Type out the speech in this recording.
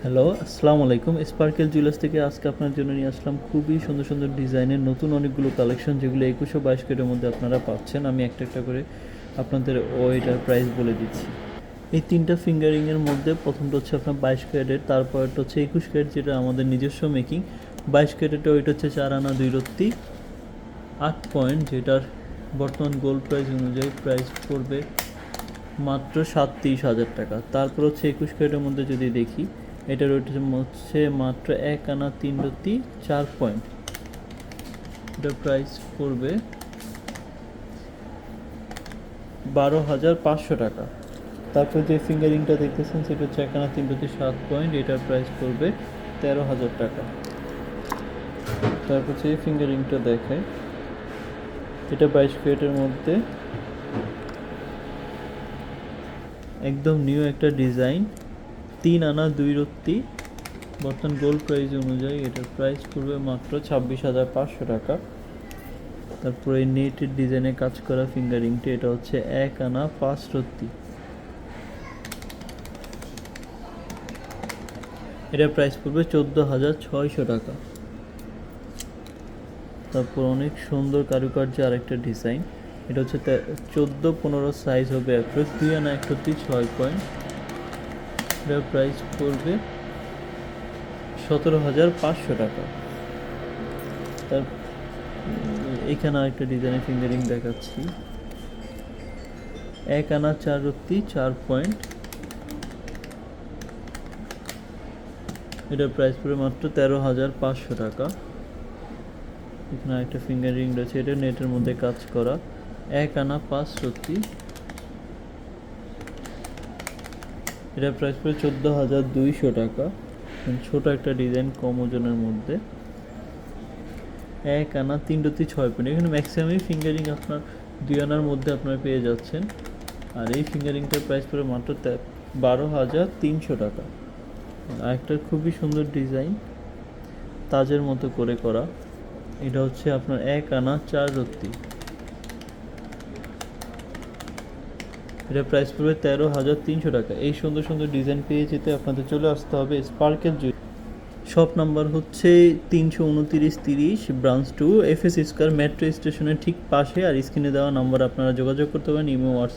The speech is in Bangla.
হ্যালো, আসসালামু আলাইকুম। স্পার্কেল জুয়েলার্স থেকে আজকে আপনার জন্য নিয়ে আসলাম খুবই সুন্দর সুন্দর ডিজাইনের নতুন অনেকগুলো কালেকশন, যেগুলো 2122 ক্যারেটের মধ্যে আপনারা পাচ্ছেন। আমি একটা একটা করে আপনাদের ওইটার প্রাইস বলে দিচ্ছি। এই তিনটা ফিঙ্গারিংয়ের মধ্যে প্রথমটা হচ্ছে আপনার 22 ক্যারেটের, তারপরটা হচ্ছে 21 ক্যারেট, যেটা আমাদের নিজস্ব মেকিং। 22 ক্যারেটের ওইটা হচ্ছে 4 আনা 2 রত্তি 8 পয়েন্ট, যেটার বর্তমান গোল্ড প্রাইস অনুযায়ী প্রাইস পড়বে মাত্র 37,000 টাকা। তারপর হচ্ছে 21 ক্যারেটের মধ্যে যদি দেখি, এটার হচ্ছে মাত্র 1 আনা 3 রত্তি 4 পয়েন্ট, এটার প্রাইস পড়বে 12,500 টাকা। তারপর যে ফিঙ্গারিংটা দেখতেছেন সেটা হচ্ছে 1 আনা 3 রত্তি 7 পয়েন্ট, এটার প্রাইস পড়বে 13,000 টাকা। তারপর যে ফিঙ্গারিংটা দেখায়, এটা 22 ক্যারেটের মধ্যে একদম নিউ একটা ডিজাইন, 3 আনা 2 রত্তি, বর্তমান গোল্ড প্রাইস অনুযায়ী এটার প্রাইস পড়বে মাত্র 26,500 টাকা। তারপরে নেটের ডিজাইনে কাজ করা ফিঙ্গারিংটি, এটা হচ্ছে 1 আনা 5 রত্তি, এটার প্রাইস পড়বে 14,600 টাকা। তারপর অনেক সুন্দর কারুকার্য আরেকটা ডিজাইন, এটা হচ্ছে 14-15 সাইজ হবে অ্যাপ্রোচ, 2 আনা 1 রত্তি 6 পয়েন্ট, এটার প্রাইস পড়বে 17,500 টাকা। তার এখানে আরেকটা ডিজাইনের ফিঙ্গারিং দেখাচ্ছি, 1 আনা 4 রত্তি 4 পয়েন্ট, এটার প্রাইস পড়বে মাত্র 13,500 টাকা। এখানে আরেকটা ফিঙ্গারিং রয়েছে, এটা নেটের মধ্যে কাজ করা, 1 আনা 5 রত্তি, এটার প্রাইস পড়বে 14,200 টাকা। ছোট একটা ডিজাইন কম ওজনের মধ্যে, 1 আনা 3 রত্তি 6 পয়েন্ট, এখানে ম্যাক্সিমামই ফিঙ্গারিং আপনার 2 আনার মধ্যে আপনারা পেয়ে যাচ্ছেন। আর এই ফিঙ্গারিংটার প্রাইস পড়বে মাত্র 12,300 টাকা। আরেকটা খুবই সুন্দর ডিজাইন, তাজের মতো করে করা, এটা হচ্ছে আপনার 1 আনা 4 রত্তি, এটা প্রাইস পড়বে 13,300 টাকা। এই সুন্দর সুন্দর ডিজাইন পেয়ে যেতে আপনাদের চলে আসতে হবে স্পার্কেল জুয়েলার্স। শপ নাম্বার হচ্ছে 329-30 ব্রাঞ্চ 2, FS স্কয়ার মেট্রো স্টেশনের ঠিক পাশে। আর স্ক্রিনে দেওয়া নাম্বার আপনারা যোগাযোগ করতে পারেন ইমো হোয়াটসঅ্যাপ